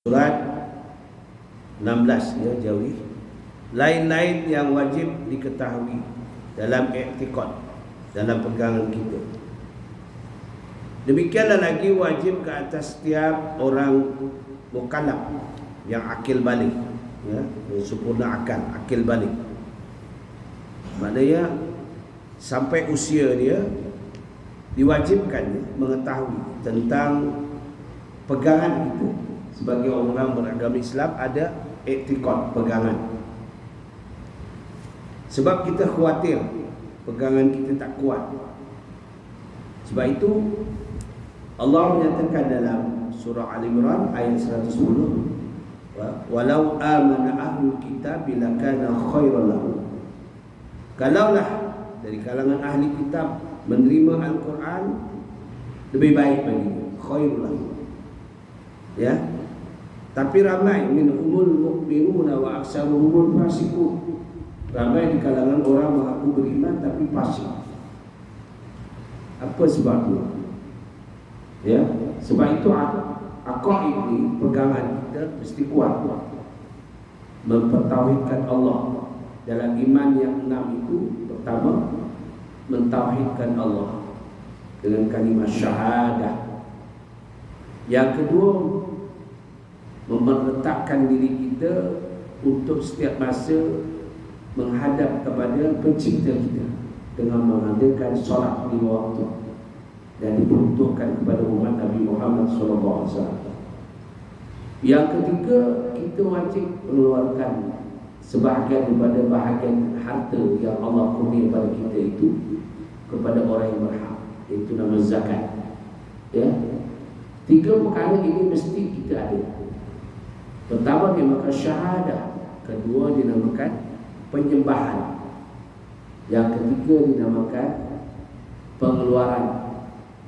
Surat 16 ya, jauhi. Lain-lain yang wajib diketahui dalam i'tiqad, dalam pegangan kita. Demikianlah lagi wajib ke atas setiap orang mukallaf yang akil balik, ya, yang sempurna akil balik. Maknanya sampai usia dia diwajibkan mengetahui tentang pegangan kita. Sebagai orang beragama Islam ada i'tiqad, pegangan. Sebab kita khawatir pegangan kita tak kuat. Sebab itu Allah menyatakan dalam surah Al-Imran ayat 110, walau amana ahlul kitab lakana khairan lahum. Kalaulah dari kalangan ahli kitab menerima Al-Quran, lebih baik baginya, khairul lahum. Ya. Tapi ramai minhumul mu'minuna wa aksaruhumul fasiqun. Ramai di kalangan orang mengaku beriman tapi fasik. Apa sebabnya? Ya, sebab itu aqaid ini, pegangan kita mesti kuat. Mempertauhidkan Allah. Dalam iman yang 6 itu, pertama mentauhidkan Allah dengan kalimat syahadah. Yang kedua, meletakkan diri kita untuk setiap masa menghadap kepada pencipta kita dengan mengadakan solat 5 waktu dan diperuntukkan kepada umat Nabi Muhammad SAW. Yang ketiga, kita wajib mengeluarkan sebahagian daripada bahagian harta yang Allah kurnia kepada kita itu kepada orang yang berhak, itu nama zakat. Ya, 3 perkara ini mesti kita ada. Pertama dinamakan syahadah, kedua dinamakan penyembahan, yang ketiga dinamakan pengeluaran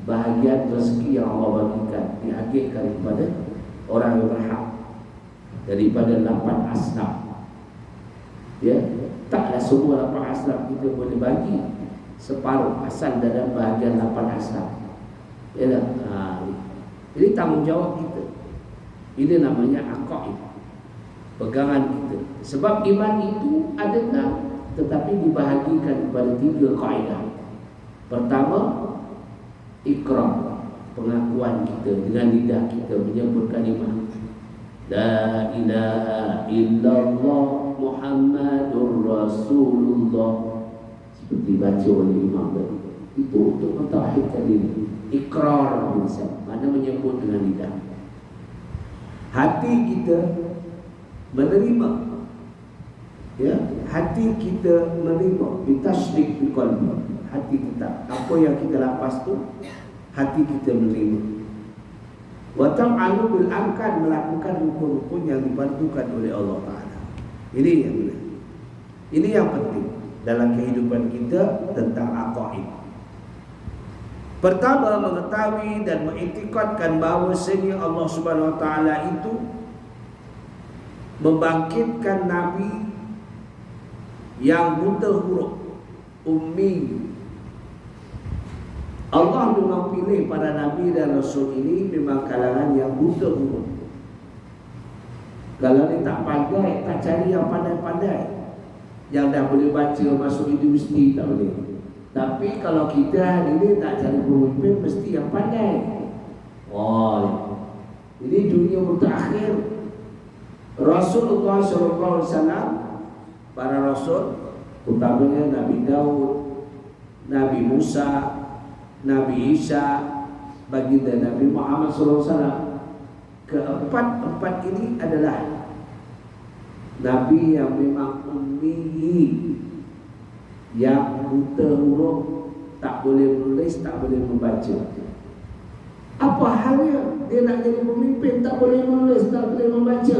bahagian rezeki yang Allah bagikan, diagihkan kepada orang yang berhak daripada 8 asnaf. Ya, taklah semua 8 asnaf kita boleh bagi, separuh asal dalam bahagian 8 asnaf. Ya, jadi tanggungjawab kita. Ini namanya aqaid, pegangan kita. Sebab iman itu ada 6, tetapi dibahagikan kepada 3 kaedah. Pertama, ikrar, pengakuan kita dengan lidah kita menyebut kalimah la ilaha illallah Muhammadur Rasulullah, seperti baca oleh imam tadi. Itu untuk mentauhidkan diri. Ikrar lisan, mana menyebut dengan lidah. Hati kita menerima, ya, hati kita menerima, bitasdik biqalbi, hati kita, apa yang kita lapas tu hati kita menerima. Wa ta'alu bil arkan, melakukan rukun-rukun yang dibantukan oleh Allah Taala. Ini yang benar. Ini yang penting dalam kehidupan kita tentang aqaid. Pertama, mengetahui dan mengiktikadkan bahawasanya Allah Subhanahu Wa Taala itu membangkitkan Nabi yang buta huruf, ummi. Allah memang pilih para Nabi dan Rasul ini memang kalangan yang buta huruf. Kalau dia tak pandai, tak cari yang pandai-pandai, yang dah boleh baca masuk universiti, tak boleh. Tapi kalau kita hari ini tak cari pemimpin, mesti yang pandai. Oh, ini dunia mutakhir. Rasulullah SAW, para rasul, utamanya Nabi Daud, Nabi Musa, Nabi Isa, baginda Nabi Muhammad SAW, keempat ini adalah Nabi yang memang ummi, yang buta huruf, tak boleh menulis, tak boleh membaca. Apa halnya dia nak jadi pemimpin, tak boleh menulis, tak boleh membaca?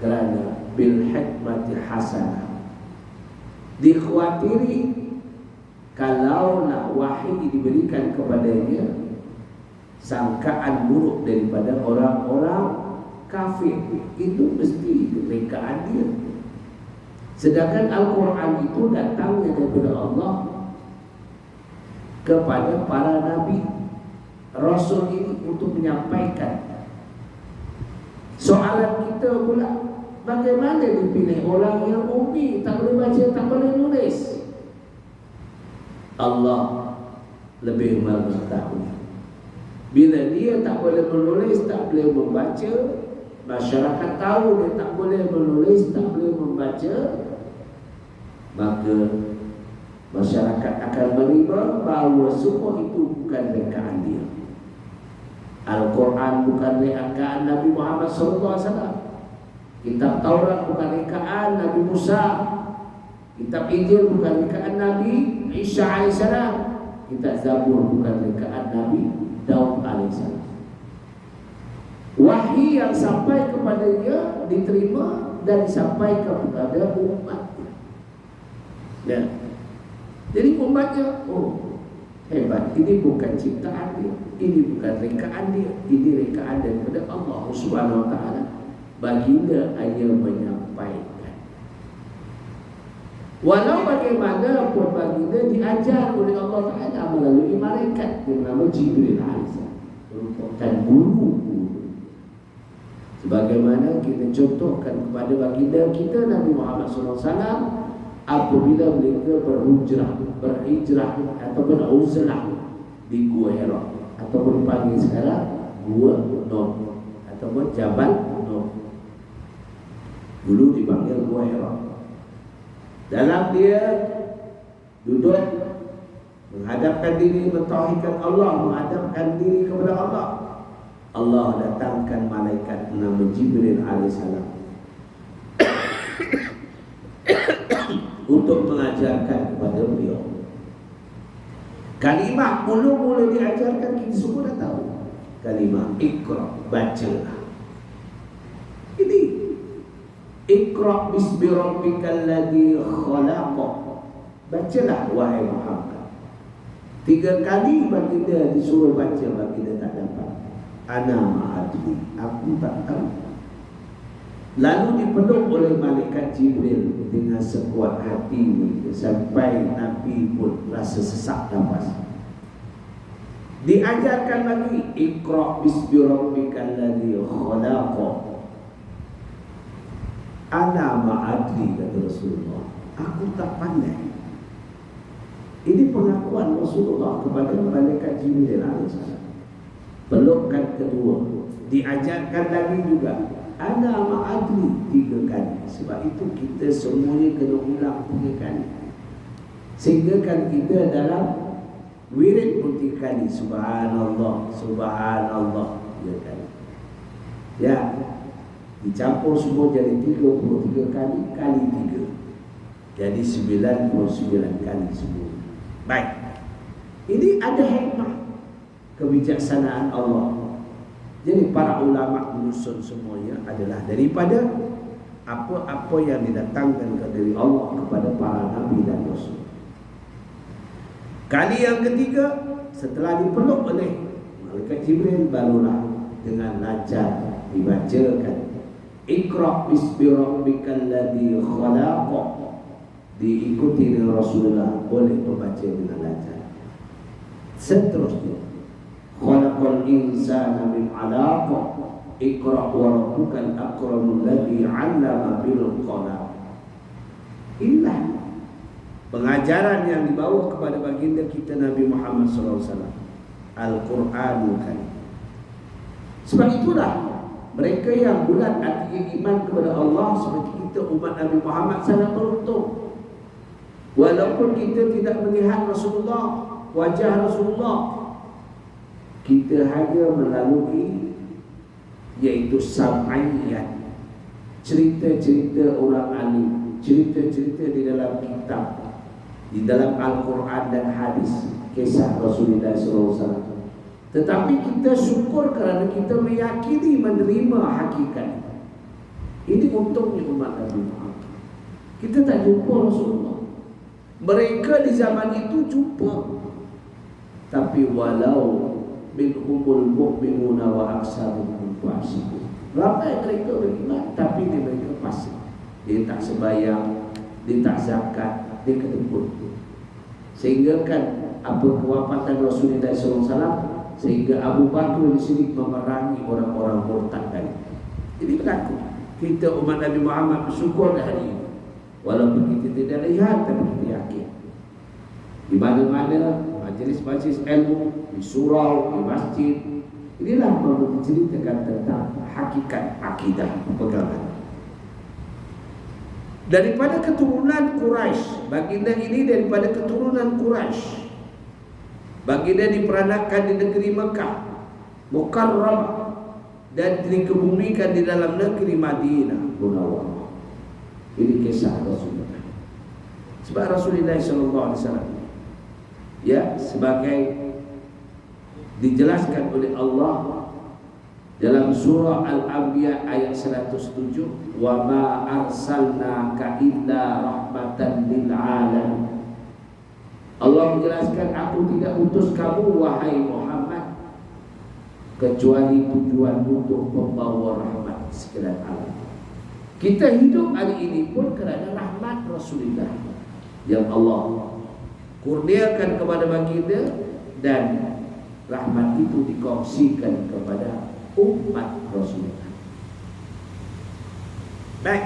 Kerana bil hikmati hasanah, dikhawatiri kalau nak wahyu diberikan kepadanya sangkaan buruk daripada orang-orang kafir, itu mesti kerekaan dia. Sedangkan Al-Quran itu datangnya daripada Allah kepada para Nabi Rasul ini untuk menyampaikan kata pula, bagaimana dipilih orang yang ummi, tak boleh baca, tak boleh nulis? Allah lebih mengetahui. Bila dia tak boleh menulis, tak boleh membaca, masyarakat tahu dia tak boleh menulis, tak boleh membaca, maka masyarakat akan menerima bahawa semua itu bukan rekaan dia. Al-Quran bukan rekaan Nabi Muhammad SAW. Kitab Taurat bukan rekaan Nabi Musa. Kitab Injil bukan rekaan Nabi Isa AS. Kitab Zabur bukan rekaan Nabi Daud AS. Wahyi yang sampai kepadanya diterima dan disampaikan kepada umatnya. Ya. Jadi umatnya, oh hebat, ini bukan ciptaan dia, ini bukan rekaan dia, ini rekaan daripada Allah Subhanahu Wa Taala. Baginda hanya menyampaikan. Walau bagaimanapun baginda diajar oleh Allah Taala melalui malaikat yang bernama Jibril AS, merupakan guru. Sebagaimana kita contohkan kepada baginda kita Nabi Muhammad SAW, apabila mereka berhijrah ataupun uzlah di Gua Hira, ataupun dipanggil sekarang Gua Nur ataupun Jabal Nur, dulu dipanggil Gua Hira. Dalam dia duduk menghadapkan diri, mentauhidkan Allah, menghadapkan diri kepada Allah, Allah datangkan malaikat nama Jibril alaihissalam untuk mengajarkan kepada beliau. Kalimah mula-mula diajarkan, kita semua dah tahu. Kalimah Iqra, bacalah. Ini Iqra bismi rabbikal ladzi khalaq. Bacalah wahai Muhammad. 3 kali baginda disuruh baca, baginda tak dapat. Ana ma'adri, aku tak tahu. Lalu dipeluk oleh malaikat Jibril dengan sekuat hati sampai Nabi pun rasa sesak nafas. Diajarkan lagi, Iqra bismi rabbikal ladzi khalaq. Ana ma'adri, kata Rasulullah, aku tak pandai. Ini pengakuan Rasulullah kepada malaikat Jibril alaihissalam. Pelukan kedua, diajarkan lagi juga, Ana ma'adri, 3 kali. Sebab itu kita semuanya kena ulang 3 kali. Sehingga kan kita dalam wirid pun 3 kali. Subhanallah, Subhanallah 3 kali. Ya, dicampur semua jadi 33 kali, kali 3. Jadi 99 kali semua. Baik. Ini ada hikmah kebijaksanaan Allah. Jadi para ulama menyusun semuanya adalah daripada apa-apa yang didatangkan dari Allah kepada para nabi dan rasul. Kali yang ketiga, setelah dipeluk oleh malaikat Jibril, barulah dengan lancar dibacakan Iqra bismi rabbikal ladzi khalaq, diikuti dengan Rasulullah, boleh membaca dengan lancar. Seterusnya, khalaqal insana min 'alaq, Iqra wa rabbukal akramul ladzi 'allama bil qalam. Inilah pengajaran yang dibawa kepada baginda kita Nabi Muhammad SAW, Al-Quranul Karim. Sebab itulah mereka yang bulat hati iman kepada Allah seperti kita umat Nabi Muhammad sangat beruntung. Walaupun kita tidak melihat Rasulullah, wajah Rasulullah, kita hanya melalui iaitu sam'iyat, cerita-cerita orang alim, cerita-cerita di dalam kitab, di dalam Al-Quran dan hadis, kisah Rasulullah SAW. Tetapi kita syukur kerana kita meyakini, menerima hakikat. Ini untungnya umat Nabi Muhammad. Kita tak jumpa Rasulullah. Mereka di zaman itu jumpa. Tapi walau minhumul mu'minuna wa aksaruhum fasiqun. Ramai mereka beriman, tapi mereka fasik. Dia tak sembahyang, dia tak zakat, dia kedekut. Sehingga kan apa kewafatan Rasulullah SAW, sehingga Abu Bakar di sini memerangi orang-orang murtad tadi. Jadi berlaku. Kita umat Nabi Muhammad bersyukur hari ini. Walaupun kita tidak lihat, tapi kita yakin. Di mana-mana majlis-majlis ilmu, di surau, di masjid, inilah menceritakan tentang hakikat akidah pegangan. Daripada keturunan Quraisy, baginda ini daripada keturunan Quraisy. Baginda diperanakan di negeri Mekah, Mukarramah, dan dikebumikan di dalam negeri Madinah Munawwarah. Ini kisah Rasulullah. Sebab Rasulullah SAW, ya, sebagai dijelaskan oleh Allah dalam surah Al-Anbiya ayat 107, wa ma arsalnaka illa rahmatan lil alamin. Allah menjelaskan, aku tidak utus kamu wahai Muhammad kecuali tujuan untuk membawa rahmat sekalian alam. Kita hidup hari ini pun kerana rahmat Rasulullah yang Allah kurniakan kepada baginda, dan rahmat itu dikongsikan kepada umat Rasulullah. Baik.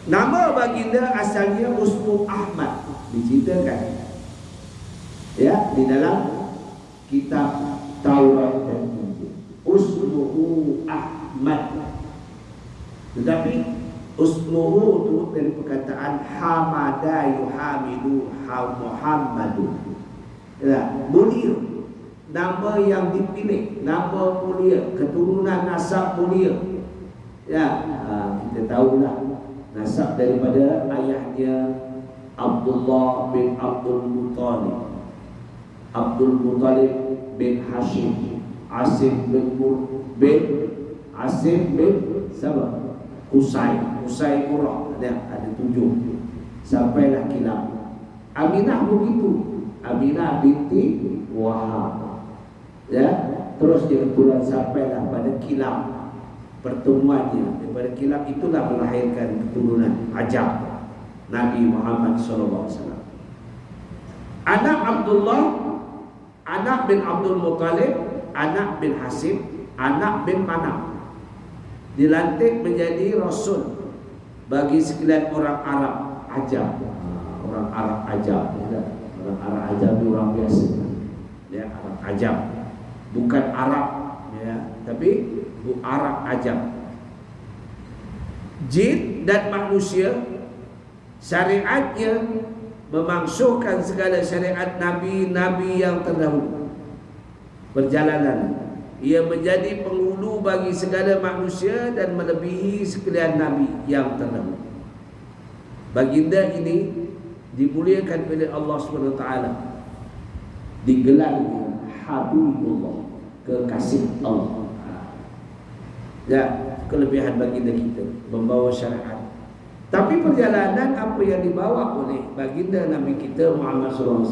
Nama baginda asalnya Usmu Ahmad, diceritakan ya di dalam kitab Taurat dan Injil. Usmuhu Ahmad. Tetapi usmuhu itu dari perkataan hamada yuhamidu Muhammadu. Ya, mulia. Nama yang dipilih, nama mulia, keturunan nasab mulia. Ya, kita tahulah nasab daripada ayahnya Abdullah bin Abdul Muttalib, Abdul Muttalib bin Hashim, Asim bin siapa? Qusay Murrah. Ada 7. Sampailah Kilab. Aminah begitu, Aminah binti Wahab. Ya, terus dia keturunan sampailah pada Kilab. Pertemuannya daripada Kilab itulah melahirkan keturunan Ajab Nabi Muhammad SAW. Anak Abdullah, anak bin Abdul Muttalib, anak bin Hasim, anak bin Manaf, dilantik menjadi Rasul bagi sekalian orang Arab Ajab. Orang Arab Ajab, orang Arab Ajab itu orang biasa, ya, Arab Ajab, bukan Arab, ya, tapi Arab Ajab. Jin dan manusia, syariatnya memaksuhkan segala syariat nabi-nabi yang terdahulu. Perjalanan ia menjadi penghulu bagi segala manusia dan melebihi sekalian nabi yang terdahulu. Baginda ini dimuliakan oleh Allah SWT, digelarnya Habibullah, kekasih Allah. Ya, kelebihan baginda kita membawa syariat. Tapi perjalanan apa yang dibawa oleh baginda Nabi kita Muhammad SAW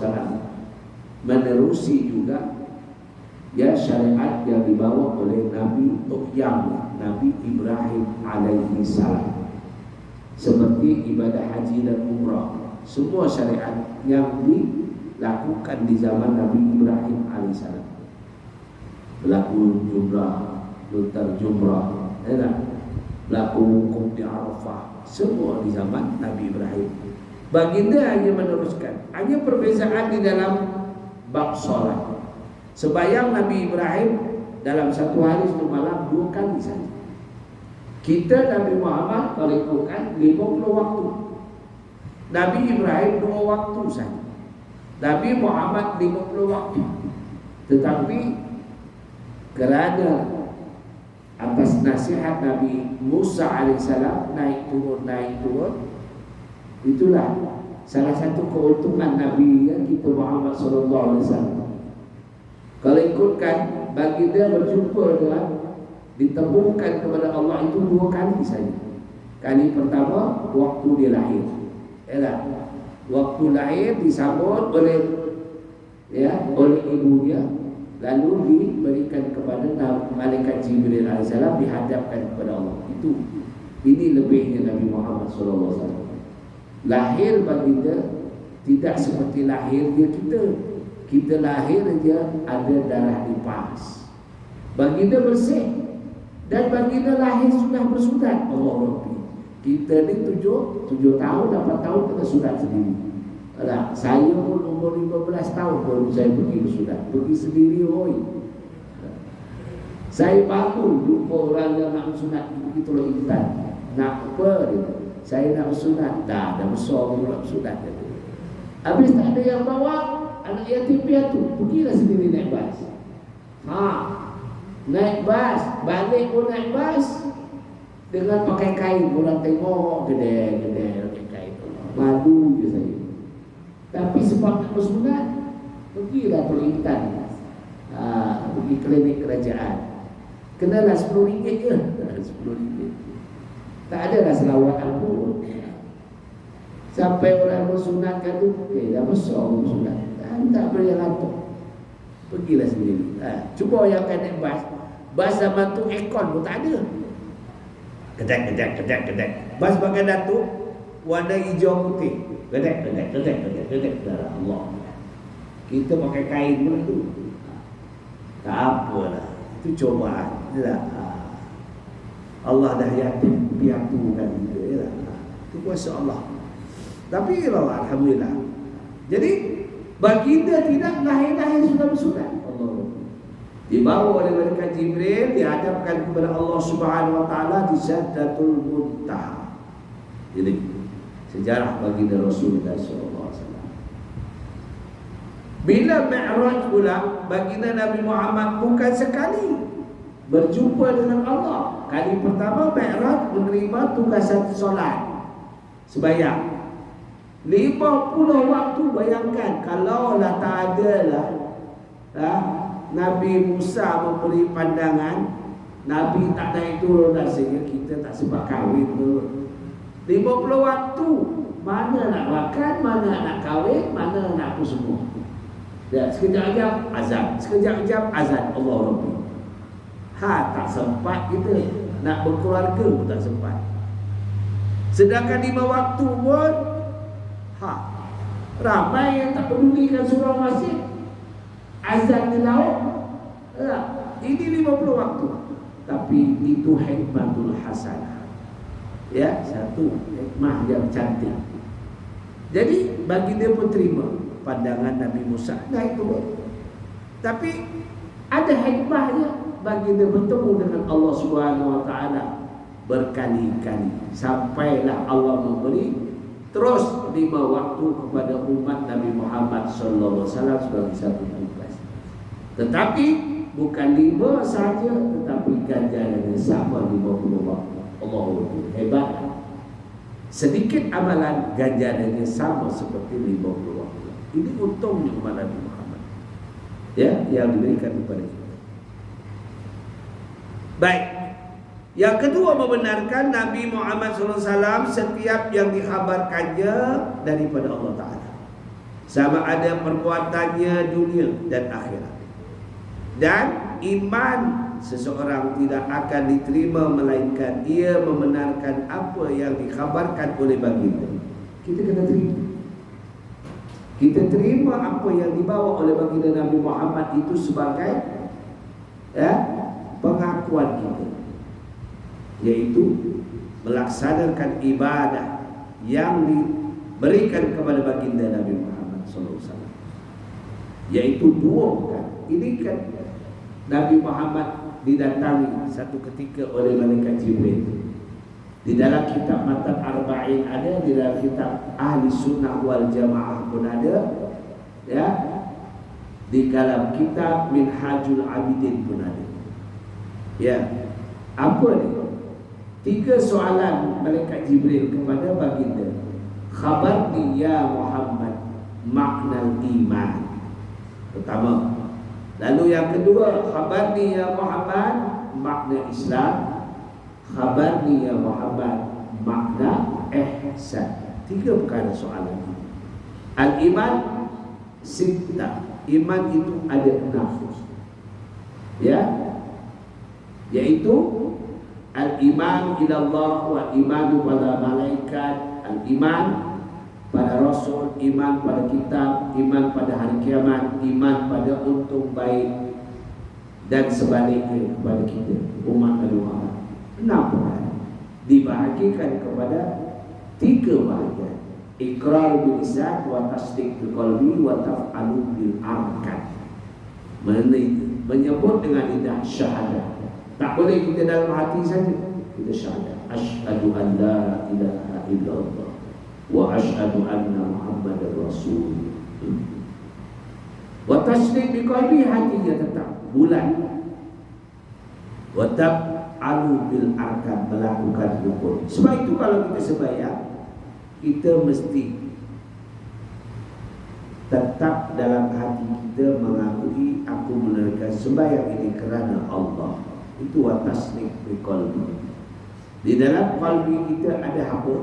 menerusi juga ya syariat yang dibawa oleh Nabi Tuhyam, Nabi Ibrahim alaihi salam. Seperti ibadah haji dan umrah, semua syariat yang dilakukan di zaman Nabi Ibrahim alaihi salam. Berlaku jumrah, luntar jumrah, berlaku wukuf di Arafah, semua di zaman Nabi Ibrahim. Baginda hanya meneruskan, hanya perbezaan di dalam bab solat. Sebayang Nabi Ibrahim dalam satu hari 1 malam 2 kali saja. Kita Nabi Muhammad kalau ikutkan 50 waktu. Nabi Ibrahim 2 waktu saja. Nabi Muhammad 50 waktu. Tetapi kerana atas nasihat Nabi Musa alaihissalam naik turun, itulah salah satu keuntungan Nabi kita Muhammad SAW. Kalau ikutkan, baginda berjumpa dengan ditemukan kepada Allah itu 2 kali saja. Kali pertama waktu dia lahir. Waktu lahir disambut oleh ibunya, lalu diberikan kepada malaikat Jibril alaihissalam, dihadapkan kepada Allah. Ini lebihnya Nabi Muhammad SAW. Lahir baginda tidak seperti lahirnya kita. Kita lahir saja ada darah lipas. Baginda bersih. Dan baginda lahir sudah bersunat. Allah Rabbi. Kita ni 7 tahun, 8 tahun kena sunat sendiri. Alah, saya pun umur 15 tahun baru saya pergi bersunat. Pergi sendiri, oi. Saya bangun jumpa orang yang nak bersunat, pergi tolong intan. Nak apa dia? Saya nak bersunat. Dah besar baru nak bersunat. Habis tak ada yang bawa, anak yatim piatu, pergilah sendiri naik bas. Naik bas, balik pun naik bas dengan pakai kain. Orang tengok gede pakai kain. Malu je saya. Tapi sebab nak bersunat, pergilah perlintan. Pergi klinik kerajaan. Kenalah RM10 je. RM10. Tak adalah selawatan pun. Sampai orang bersunatkan tu, dah besar bersunat. Tak boleh lantuk. Pergilah sendiri. Cuba yang akan naik bas. Bas zaman tu aircon pun tak ada. Kedek. Bas pakai datuk warna hijau putih. Kedek. Allah. Kita pakai kain pun tu. Tak apalah. Itu cobaan. Allah dah yatim piatukan kita. Itu kuasa Allah. Tapi alhamdulillah. Jadi baginda tidak lahir sudah bersunat. Allah. Dibawa oleh malaikat Jibril, dihadapkan kepada Allah Subhanahu wa taala di Sidratul Muntaha. Jadi sejarah baginda Rasulullah sallallahu alaihi wasallam. Bila Mi'raj pula, baginda Nabi Muhammad bukan sekali berjumpa dengan Allah. Kali pertama Mi'raj menerima tugasan solat sembahyang 50 waktu. Bayangkan kalaulah tak adalah Nabi Musa memberi pandangan, Nabi tak naik turun rasanya, kita tak sempat kahwin tu. 50 waktu, mana nak makan, mana nak kahwin, mana nak apa semua. Sekejap-kejap azan, sekejap-kejap azan. Allah Rabbi. Tak sempat kita nak berkeluarga pun tak sempat. Sedangkan 5 waktu pun ramai yang tak pedulikan surau masjid, azan di laut. Ini 50 waktu. Tapi itu hikmatul hasanah. Ya, satu hikmah yang cantik. Jadi baginda pun terima pandangan Nabi Musa naik turun. Tapi ada hikmahnya, baginda bertemu dengan Allah Subhanahu wa taala berkali-kali sampailah Allah memberi terus 5 waktu kepada umat Nabi Muhammad sallallahu alaihi wasallam sebagai satu tugas. Tetapi bukan 5 saja, tetapi ganjarannya sama 50 waktu. Allahu hebat. Sedikit amalan ganjarannya sama seperti 50 waktu. Ini untungnya umat Nabi Muhammad, ya, yang diberikan kepada kita. Baik. Yang kedua, membenarkan Nabi Muhammad SAW setiap yang dikhabarkannya daripada Allah Ta'ala, sama ada perbuatannya dunia dan akhirat. Dan iman seseorang tidak akan diterima melainkan ia membenarkan apa yang dikhabarkan oleh baginda. Kita kena terima. Kita terima apa yang dibawa oleh baginda Nabi Muhammad itu sebagai pengakuan kita, yaitu melaksanakan ibadah yang diberikan kepada baginda Nabi Muhammad SAW, yaitu 2 perkara. Ini kan Nabi Muhammad didatangi satu ketika oleh malaikat Jibril. Di dalam kitab Matan Arba'in ada, di dalam kitab Ahli Sunnah wal Jamaah pun ada, ya. Di dalam kitab Minhajul Abidin pun ada. Ya. Apa ni? 3 soalan malaikat Jibril kepada baginda. Khabarni ya Muhammad makna iman. Pertama. Lalu yang kedua, khabarni ya Muhammad makna Islam. Khabarni ya Muhammad makna ihsan. 3 perkara soalan ini. Al-iman sittah. Iman itu ada 6. Ya. Yaitu al-iman ilallah wa imanu pada malaikat, al-iman pada Rasul, iman pada kitab, iman pada hari kiamat, iman pada untung baik, dan sebaliknya kepada kita umat Nabi Muhammad 6 perkara dibahagikan kepada 3 bahagian: iqrar bil lisan wa tasdiq bil qalbi wa taf'alu bil arkan. Menyebut dengan lidah syahadah. Tak boleh kita dalam hati saja kita syahadah asyhadu an la ilaha illallah wa asyhadu anna muhammadar rasul. Wa tasdiq bil qalbi, hatinya tetap bulat. Wa taf'alu bil arkan, melakukan rukun. Sebab itu kalau kita sembahyang, kita mesti tetap dalam hati kita mengakui aku menunaikan sembahyang ini kerana Allah. Itu wa tasdiq bil qalbi. Di dalam qalbi kita ada apa?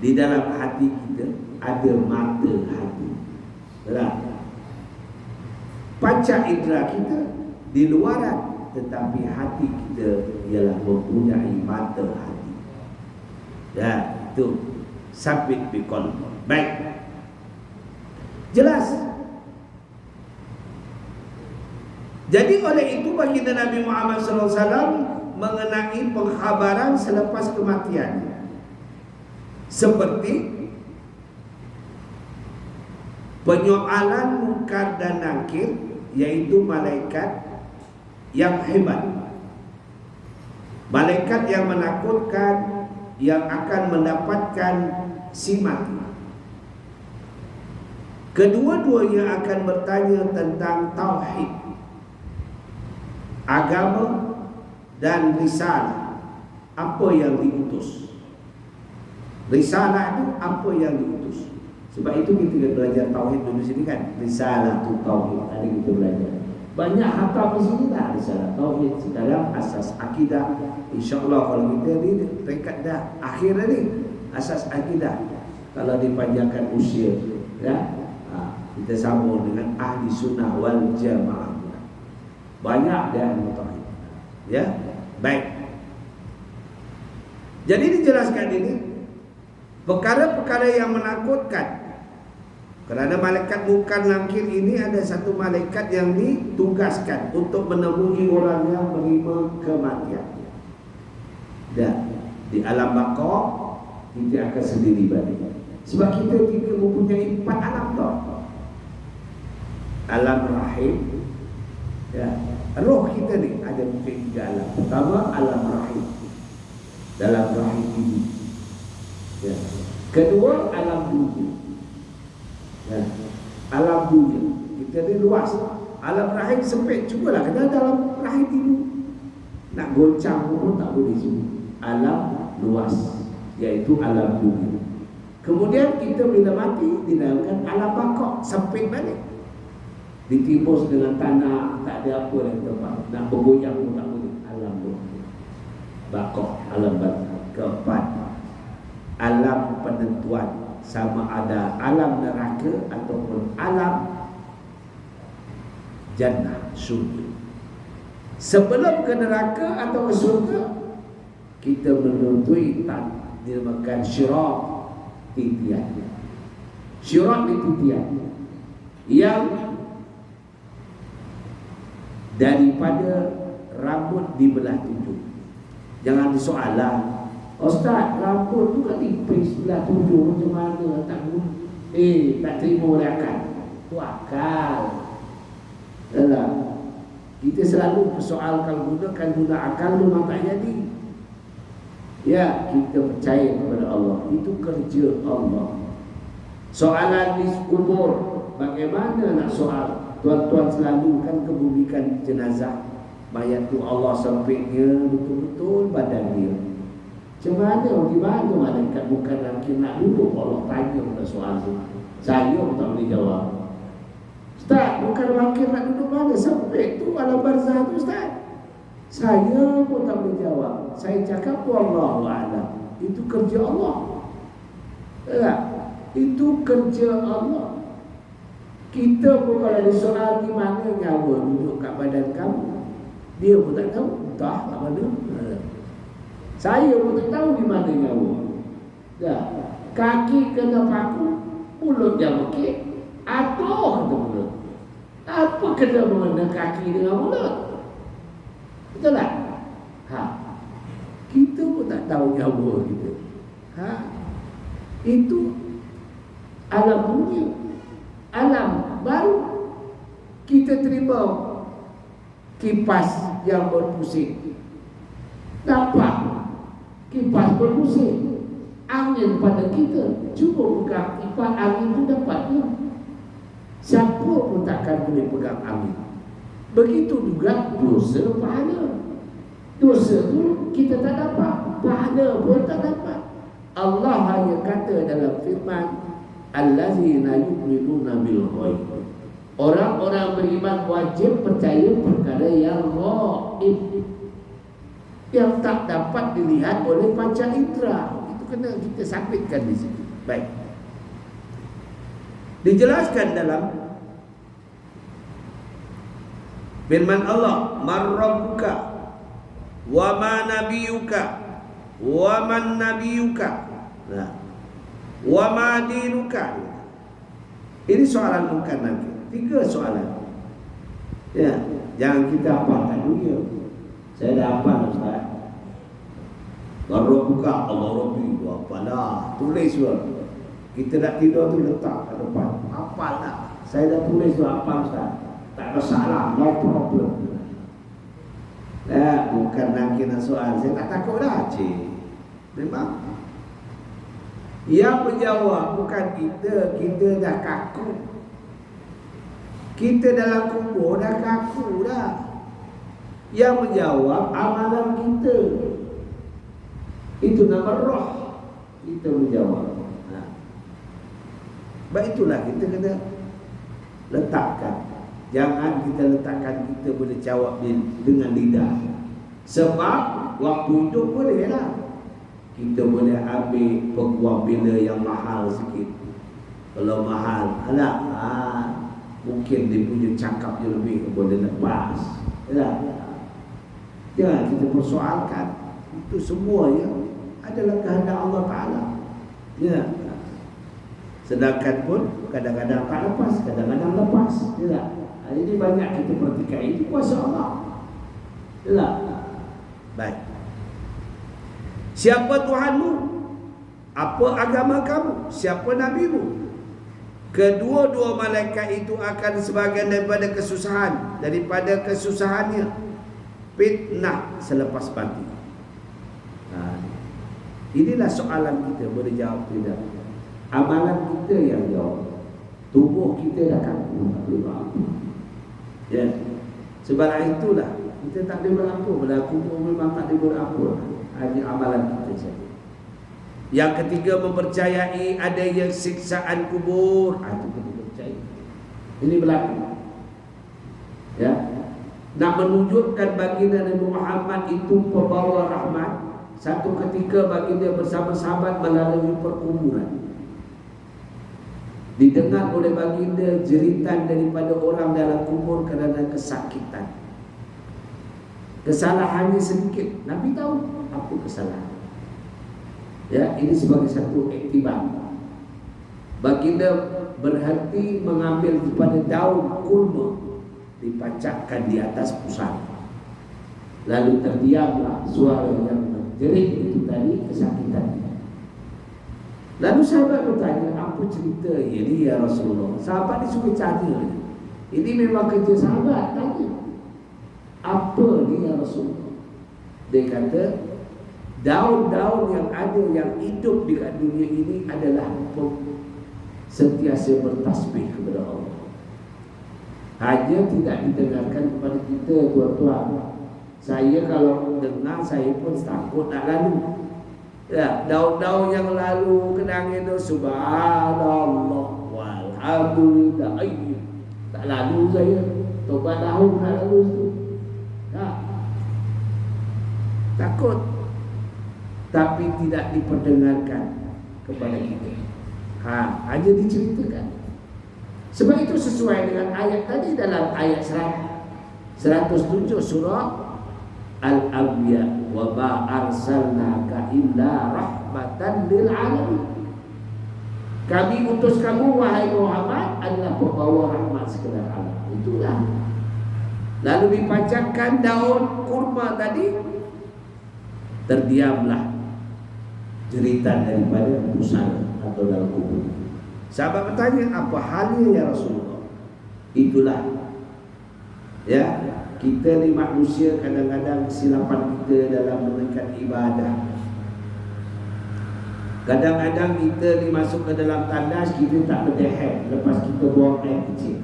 Di dalam hati kita ada mata hati. Panca indera kita di luaran, tetapi hati kita ialah mempunyai mata hati. Ya, itu sabit bikol. Baik, jelas. Jadi oleh itu baginda Nabi Muhammad SAW mengenai pengkhabaran selepas kematiannya, seperti penyoalan munkar dan nakir, yaitu malaikat yang hebat, malaikat yang menakutkan, yang akan mendapatkan si mati. Kedua-duanya akan bertanya tentang tauhid, agama dan risalah, apa yang diutus. Risalah itu apa yang diutus. Sebab itu kita belajar tauhid dulu sini kan. Risalah tu tauhid, ada kita belajar. Banyak harta di sini dah risalah tauhid. Sekarang asas akidah. InsyaAllah kalau kita ni peringkat dah akhir ni, asas akidah. Kalau dipanjangkan usia, ya, kita sambung dengan ahli sunnah wal jamaah. Banyak dan tauhid. Ya, baik. Jadi dijelaskan ini perkara-perkara yang menakutkan. Kerana malaikat munkar nakir ini ada satu malaikat yang ditugaskan untuk menemui orang yang menerima kematian. Dan di alam baqah kita akan sendiri balik. Sebab kita tidak mempunyai 4 alam tau. Alam rahim, ya, roh kita ni ada mungkin 3 alam. Pertama alam rahim, dalam rahim ini, ya. Kedua alam dunia, ya. Alam dunia kita ni luas. Alam rahim sempit, cubalah kena dalam rahim ini. Nak goncang pun tak boleh semua. Alam luas, iaitu alam dunia. Kemudian kita bila mati dinamakan alam baqah, sempit balik, ditimbus dengan tanah, tak ada apa yang tempat, nak bergoyang pun tak boleh. Alam baqah, alam baqah. Keempat, alam penentuan, sama ada alam neraka ataupun alam jannah, syurga. Sebelum ke neraka atau ke syurga, kita menuntui dinamakan syirat titian. Syirat titian yang daripada rambut dibelah 7. Jangan disoalah, Ustaz, rambut tu kan dipis belah 7 macam mana tak guna? Tak terima oleh akal. Tu akal. Yalah. Kita selalu persoalkan guna akal memang tak jadi. Ya, kita percaya kepada Allah. Itu kerja Allah. Soalan di kubur, bagaimana nak soal? Tuan-tuan selalu kan kebumikan jenazah. Mayat tu Allah sempitnya betul-betul badan dia. Macam mana? Gimana malaikat bukan lagi nak duduk? Allah tanya pada soal tu. Saya pun tak boleh jawab. Ustaz, bukan wakil nak duduk mana? Sempit tu alam barzah tu Ustaz. Saya pun tak boleh jawab. Saya cakap wallahu a'lam. Itu kerja Allah. Tak? Itu kerja Allah. Kita pun kalau disoal di mana nyawa duduk kat badan kamu, dia pun tak tahu. Entah kat mana. Saya pun tak tahu di mana nyawa. Dah. Kaki kena paku, mulut dia mekik, atuh kata mulut. Apa kena mengena kaki dengan mulut? Betul tak? Kita pun tak tahu nyawa kita. Itu alam dunia, alam baru. Kita terima kipas yang berpusing, dapat kipas berpusing, angin pada kita. Cuba pegang kipas angin itu dapat ya? Siapa pun takkan boleh pegang angin. Begitu juga dosa pahala. Dosa tu kita tak dapat, pahala pun tak dapat. Allah hanya kata dalam firman, allazina yu'minuna bil ghaib. Orang-orang beriman wajib percaya perkara yang ghaib, yang tak dapat dilihat oleh panca indera. Itu kena kita sabitkan di sini. Baik. Dijelaskan dalam firman Allah, marrabbuka wa ma nabiyuka wa man nabiyuka wa ma dinuka. Ini soalan bukan nanti. 3 soalan. Ya, jangan kita hafalkan dulu. Saya dah hafal Ustaz. Marrabbuka Allah Rabbi wa apalah. Tulis juga. Kita nak tidur tu letak kat depan. Hafal tak? Saya dah tulis tu hafal Ustaz. Tak ada salah, no problem. Bukan nak kira soal. Saya tak takut dah, cik. Memang. Yang menjawab bukan kita. Kita dah kaku. Kita dalam kubur dah kaku dah. Yang menjawab amalan kita. Itu nama roh. Kita menjawab. Baik, itulah kita kena letakkan. Jangan kita letakkan kita boleh jawab dengan lidah. Sebab waktu itu boleh lah. Kita boleh ambil peguam bila yang mahal sikit. Kalau mahal, mungkin dia punya cakap je lebih boleh lepas. Jangan kita persoalkan. Itu semua yang adalah kehendak Allah Ta'ala. Ya. Sedangkan pun kadang-kadang tak lepas, kadang-kadang lepas. Ya. Jadi banyak kita perhatikan. Itu kuasa Allah. Ya. Baik. Siapa Tuhanmu? Apa agama kamu? Siapa nabimu? Kedua-dua malaikat itu akan sebahagian daripada kesusahan, daripada kesusahannya fitnah selepas mati. Inilah soalan kita, boleh jawab tidak? Amalan kita yang jawab. Tubuh kita dah kaku, tak boleh berapa. Ya. Sebab itulah kita tak boleh berapa. Berlaku pun memang tak boleh berapa. Hanya amalan kita saja. Yang ketiga, mempercayai adanya siksaan kubur. Itu kita percaya. Ini berlaku. Ya. Nak menunjukkan baginda Nabi Muhammad itu pembawa rahmat. Satu ketika baginda bersama sahabat melalui perkuburan. Didengar oleh baginda jeritan daripada orang dalam kubur kerana kesakitan. Kesalahannya sedikit. Nabi tahu apa kesalahan. Ya, ini sebagai satu iktibar. Baginda berhenti mengambil kepada daun kurma, dipacakkan di atas pusat. Lalu terdiamlah suara yang menjerit itu tadi, kesakitan. Lalu sahabat bertanya, apa cerita ini ya Rasulullah? Sahabat disuruh tanya. Ini memang kerja sahabat, tanya. Apa ni ya Rasulullah? Dia kata, daun-daun yang ada yang hidup di dunia ini adalah sentiasa bertasbih kepada Allah. Hanya tidak didengarkan kepada kita, tuan-tuan. Saya kalau dengar, saya pun takut nak lalu. Ya, daun-daun yang lalu kenang itu subhanallah walhamdulillah. Tak lalu saya. Tobat tahun nak lalu tu. Takut. Tapi tidak diperdengarkan kepada kita. Hanya diceritakan. Sebab itu sesuai dengan ayat tadi dalam ayat 107 surah Al-Anbiya, wa ma arsalnaka illa rahmatan lil alamin. Kami utus kamu wahai Muhammad adalah pembawa rahmat sekalian alam. Itulah. Lalu dipanjatkan daun kurma tadi, terdiamlah jeritan daripada pusara atau dalam kubur. Sahabat bertanya, apa halnya ya Rasulullah? Itulah, ya, kita ni manusia kadang-kadang silapan kita dalam menekan ibadah. Kadang-kadang kita ni masuk ke dalam tandas, kita tak berdehem lepas kita buang air kecil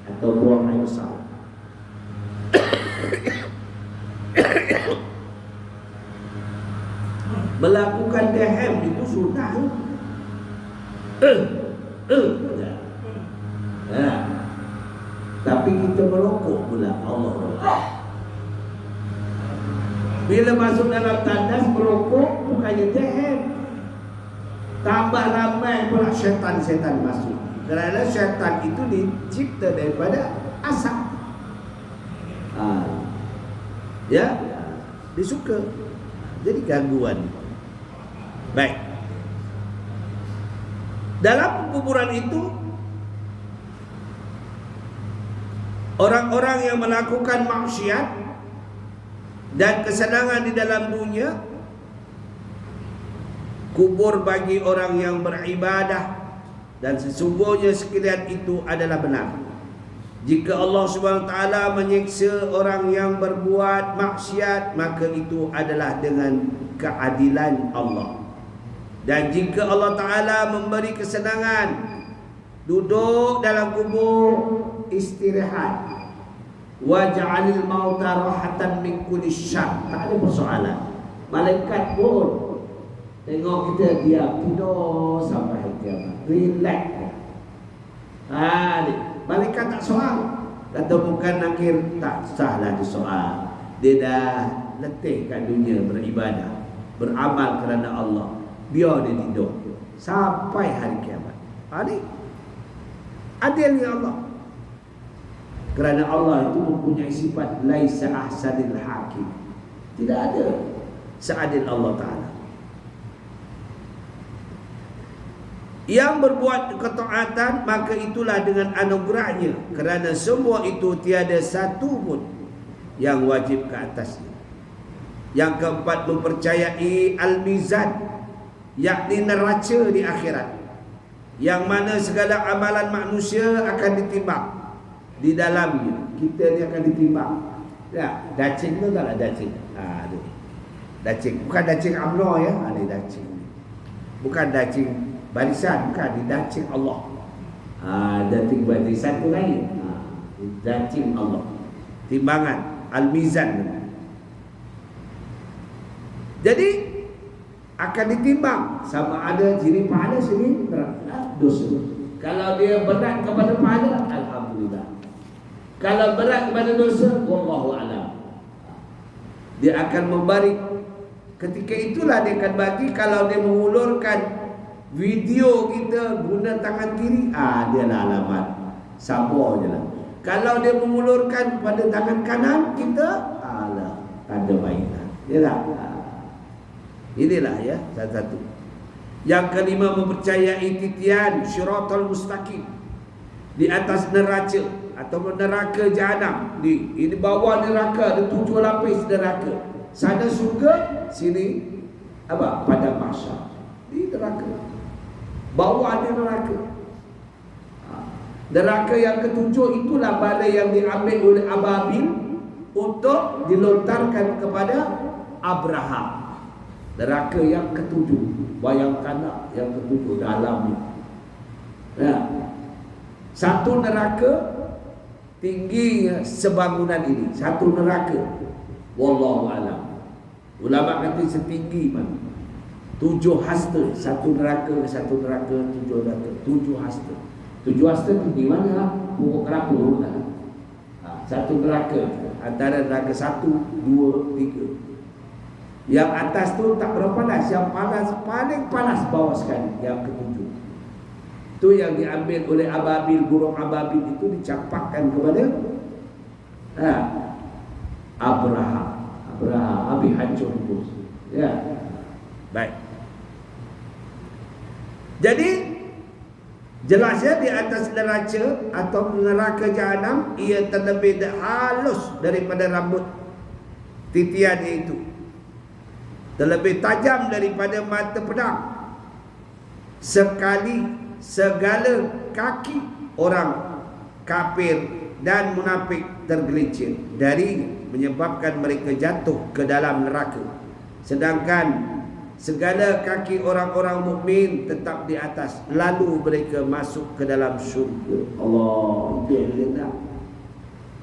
atau buang air besar. Melakukan dehem itu sunnah. Tapi kita merokok pula, Allah. Bila masuk dalam tandas merokok, bukannya dehem. Tambah ramai pula syaitan-syaitan masuk. Kerana syaitan itu dicipta daripada asap. Ya, disuka. Jadi gangguan. Baik. Dalam kuburan itu, orang-orang yang melakukan maksiat dan kesenangan di dalam dunia, kubur bagi orang yang beribadah, dan sesungguhnya sekalian itu adalah benar. Jika Allah SWT menyiksa orang yang berbuat maksiat, maka itu adalah dengan keadilan Allah. Dan jika Allah Ta'ala memberi kesenangan, duduk dalam kubur, istirahat, waj'alil mauta rahatan min kulli syarr, tak ada persoalan. Malaikat pun tengok kita diam, tidur sampai hari kiamat, relax. Malaikat tak soal. Kata bukan nakir, tak sahlah dia soal. Dia dah letih kat dunia beribadah, beramal kerana Allah. Biar dia tidur sampai hari kiamat. Ini adilnya Allah. Kerana Allah itu mempunyai sifat laisa ahsanil hakim. Tidak ada seadil Allah Ta'ala. Yang berbuat ketaatan, maka itulah dengan anugerahnya, kerana semua itu tiada satu pun yang wajib ke atasnya. Yang keempat, mempercayai al-mizan, yakni neraca di akhirat, yang mana segala amalan manusia akan ditimbang di dalamnya. Kita ni akan ditimbang. Ya, dacing tu taklah dacing. Dacing, bukan dacing UMNO ya. Ini dacing. Bukan dacing barisan, bukan, di dacing Allah. Dacing barisan tu lain. Dacing Allah. Timbangan al-mizan. Jadi akan ditimbang sama ada diri pahala sini dosa. Kalau dia berat kepada pahala, alhamdulillah. Kalau berat kepada dosa, wallahu a'lam. Dia akan memberi. Ketika itulah dia akan bagi. Kalau dia mengulurkan video kita guna tangan kiri, dia lah alamat. Sabar je lah. Kalau dia mengulurkan pada tangan kanan kita, tanda baiklah. Yalah. Inilah ya, satu. Yang kelima, mempercayai titian syiratal mustaqim, di atas neraca atau neraka jahanam. Ini bawah neraka, ada 7 lapis neraka. Sana surga, sini apa? Padang mahsyar. Di neraka. Bawah ada neraka. Neraka yang ketujuh itulah bala yang diambil oleh Ababil untuk dilontarkan kepada Abraham. Neraka yang ketujuh, bayangkanlah yang ketujuh dalamnya. Satu neraka tinggi sebangunan ini, satu neraka. Wallahu a'lam. Ulama kata setinggi mana? 7 hasta, satu neraka, 7 neraka, 7 hasta. 7 hasta tinggi mana? Pokok kelapa lah. Satu neraka, antara neraka 1, 2, 3. Yang atas tu tak berapa panas, yang panas paling panas bawah sekali, yang ketujuh. Itu yang diambil oleh Ababil, burung Ababil itu dicampakkan kepada Abraham. Habis hancur pun. Ya. Baik. Jadi Jelasnya di atas neraca atau neraka Jahanam ia terlebih halus daripada rambut titian itu, terlebih tajam daripada mata pedang. Segala kaki orang kafir dan munafik tergelincir dari menyebabkan mereka jatuh ke dalam neraka, sedangkan segala kaki orang-orang mukmin tetap di atas, lalu mereka masuk ke dalam syurga. Allah, itu yang dia nak.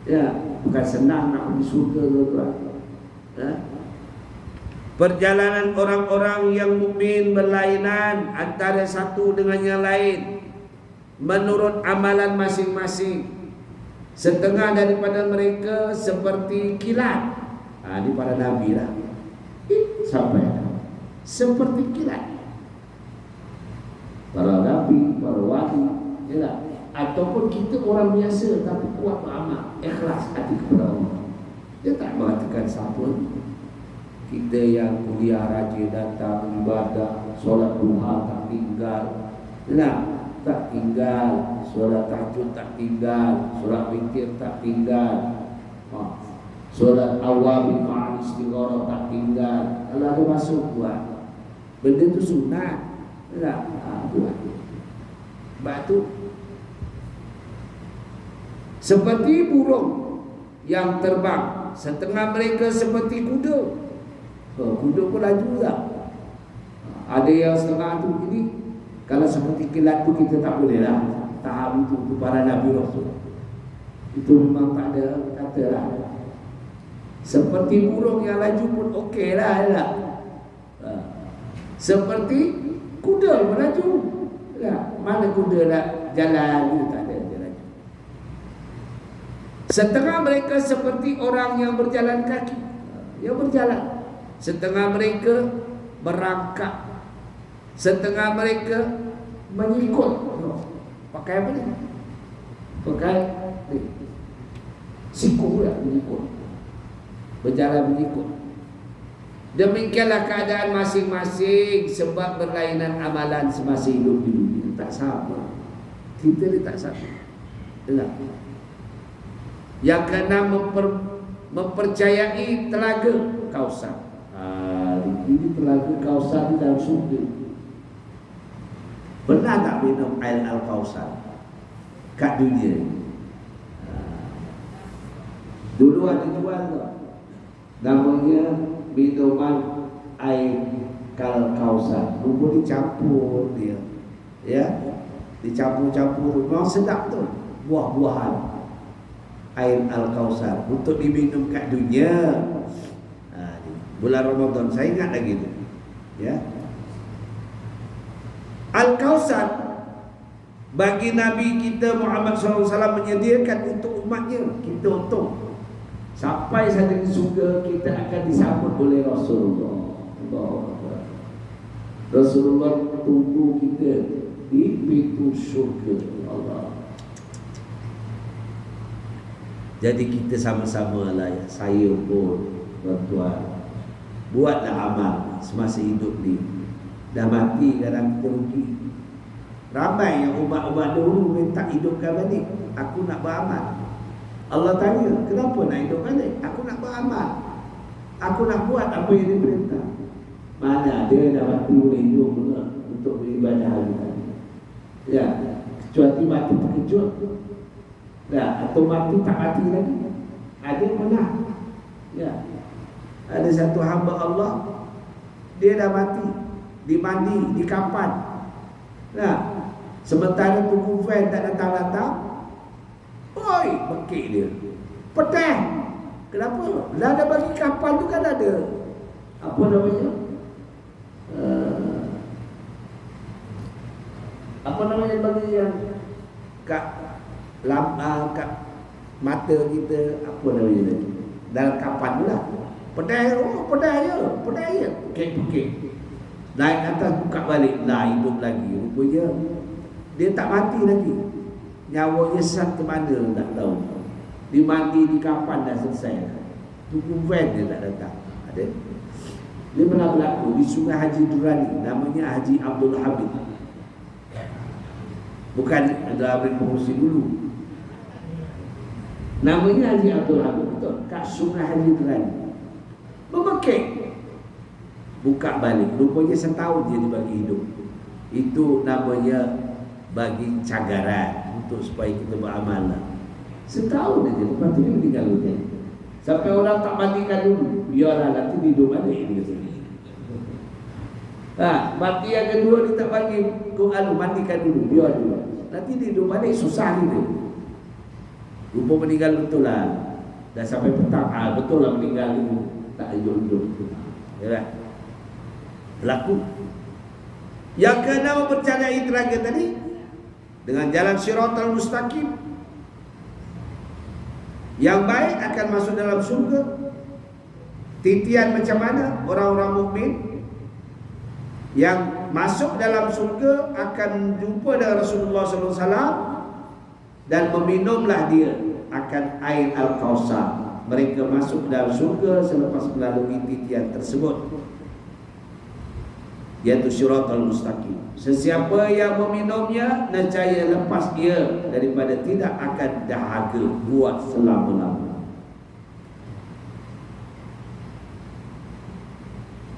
Ya, bukan senang nak pergi syurga, tuan-tuan. Perjalanan orang-orang yang mukmin berlainan antara satu dengan yang lain menurut amalan masing-masing. Setengah daripada mereka seperti kilat. Ini para nabi lah. Sampai seperti kilat. Para nabi, para wali, yalah. Ataupun kita orang biasa tapi kuat beramal, ikhlas hati kepada Allah. Dia tak mengatakan siapa. Kita yang kuliah rajin datang ibadah, solat duha tak tinggal, tak tinggal, solat tahajud tak tinggal, solat witir tak tinggal, solat awal ma'al istigharah tak tinggal. Kalau ada masuk buat benda tu sunat, buat. Sebab tu seperti burung yang terbang, setengah mereka seperti kuda. Kuda pun laju tak? Ada yang setengah tu ini. Kalau seperti kilat tu kita tak boleh lah tahap itu para Nabi Rasul. Itu memang tak ada kata lah. Seperti burung yang laju pun okey lah. Seperti kuda melaju. Mana kuda nak jalan itu tak ada dia laju. Setengah mereka seperti orang yang berjalan kaki, yang berjalan. Setengah mereka berangkak, setengah mereka mengikut. Pakai apa ni? Pakai siku pula mengikut, berjalan mengikut. Demikianlah keadaan masing-masing sebab berlainan amalan semasa hidup di dunia. Tak sama. Kita ni tak sama. Yang keenam, mempercayai telaga Kausar. Ini telaga Kausar di dalam surga. Pernah tak minum air Al-Kausar kat dunia? Dulu ada jual tu, namanya minuman air Kausar. Rupa dicampur dia, ya, dicampur-campur. Memang sedap tu, buah-buahan air Al-Kausar untuk diminum kat dunia. Bulan Ramadan, saya ingat lagi tu, ya. Al-Kausar bagi Nabi kita Muhammad SAW menyediakan untuk umatnya. Kita untung sampai saat di surga kita akan disambut oleh Rasulullah. Rasulullah tunggu kita di pintu surga Allah. Jadi kita sama-sama lah, ya. Saya pun tuan-tuan, buatlah amal semasa hidup ni. Dah mati kadang kita rugi. Ramai yang umat-umat dahulu minta hidupkan balik. Aku nak beramal. Allah tanya, kenapa nak hidup balik? Aku nak beramal. Aku nak buat apa yang diperintah. Mana dia dah mati boleh hidup pula untuk beribadah lagi. Ya, kecuali mati terkejut. Ya, atau mati tak mati lagi. Ada mana? Ya. Ada satu hamba Allah, dia dah mati, dimandi, dikapan. Sementara tunggu van tak datang-datang, oi, bekik dia. Pedih. Kenapa? Lah ada bagi kapan tu kan ada apa namanya? Apa namanya bagi yang kat mata kita, apa namanya ni? Dalam kapan tu lah. Pedih je. Pekik. Naik atas buka balik, lah hidup lagi. Rupanya dia tak mati lagi. Nyawanya sat ke mana tak tahu. Dimandi di kapan dah selesai. Tunggu van dia tak datang. Ada. Dia pernah berlaku di Sungai Haji Durrani, namanya Haji Abdul Hamid. Bukan adalah Amir pengurusi dulu. Namanya Haji Abdul Hamid, betul. Kat Sungai Haji Terani. Memekik. Buka balik. Rupanya setahun dia dibagi hidup. Itu namanya bagi cagaran untuk supaya kita beramal. Setahun aja, lepas tu dia meninggal dunia. Sampai orang tak mandikan dulu, biarlah nanti hidup balik dia sendiri. Mati yang kedua dia tak bagi mandikan dulu, biar dulu. Nanti dia hidup balik susah dia. Rupa meninggal betul lah. Dah sampai petang, betul lah meninggal itu tak hidup-hidup. Ya. Berlaku. Yang keenam mempercayai teraga tadi dengan jalan Shiratal Mustaqim. Yang baik akan masuk dalam surga. Titian macam mana orang-orang mukmin yang masuk dalam surga akan jumpa dengan Rasulullah SAW dan meminumlah dia akan air Al-Kausar. Mereka masuk dalam surga selepas melalui titian tersebut, yaitu Shiratal Mustaqim. Sesiapa yang meminumnya, nescaya lepas dia daripada tidak akan dahaga buat selama-lamanya.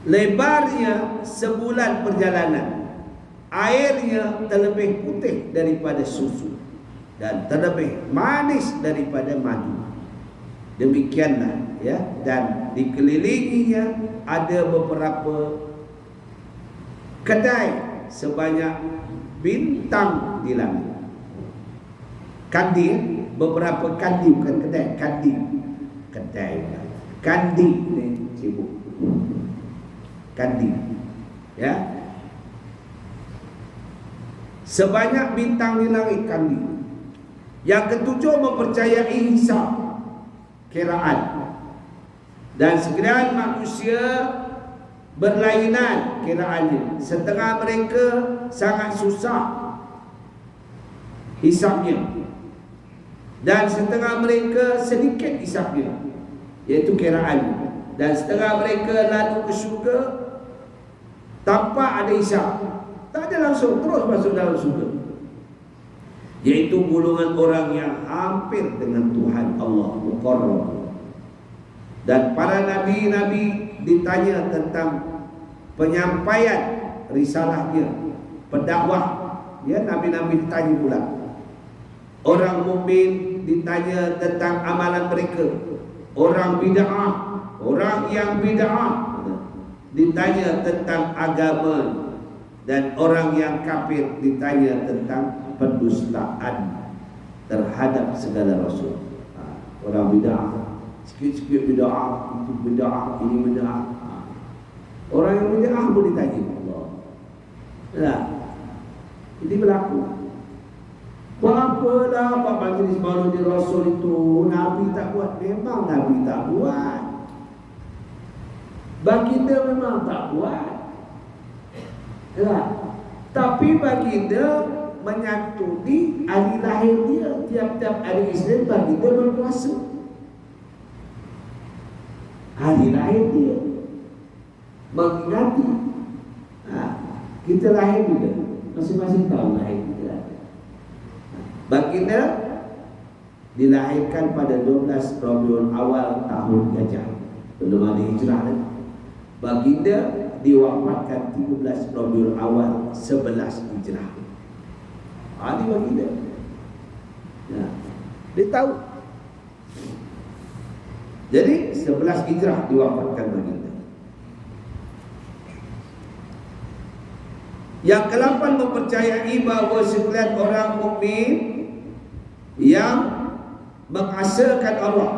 Lebarnya sebulan perjalanan, airnya terlebih putih daripada susu dan terlebih manis daripada madu. Demikianlah ya, dan dikelilinginya ada beberapa kedai sebanyak bintang di langit. Kandi, beberapa kandi, bukan kedai, kandi. Kedai, kandi ni sibuk. Kandi, ya. Sebanyak bintang di langit, kandi. Yang ketujuh mempercayai hisab, kiraan, dan sekiranya manusia berlainan kiraannya. Setengah mereka sangat susah hisabnya, dan setengah mereka sedikit hisabnya, iaitu kiraannya. Dan setengah mereka lalu ke syurga tanpa ada hisab, tak ada, langsung terus masuk dalam syurga, iaitu golongan orang yang hampir dengan Tuhan Allah Mukarram. Dan para nabi-nabi ditanya tentang penyampaian risalahnya, pendakwah, ya, nabi-nabi ditanya pula. Orang mukmin ditanya tentang amalan mereka. Orang bid'ah, orang yang bid'ah ditanya tentang agama, dan orang yang kafir ditanya tentang pendustaan terhadap segala rasul. Orang bid'ah, sikit-sikit bid'ah, itu bid'ah, ini bid'ah. Orang yang bid'ah pun ditanya Allah. Nah, ini berlaku. Apalah Pak Majlis Maulid Rasul itu Nabi tak buat, memang Nabi tak buat. Baginda memang tak buat. Ya. Tapi baginda menyantuni hari lahir dia. Tiap-tiap hari Isnin baginda berpuasa. Hari lahir dia, mengingati. Kita lahir juga, masing-masing tahu lahir kita. Baginda dilahirkan pada 12 Rabiul Awal tahun Gajah, belum ada hijrah lagi. Baginda diwafatkan 13 Rabiul Awal 11 hijrah. Ini baginda. Ya, dia tahu. Jadi 11 hijrah diwafatkan baginda. Yang ke-8 mempercayai bahawa sekalian orang mukmin yang mengasakan Allah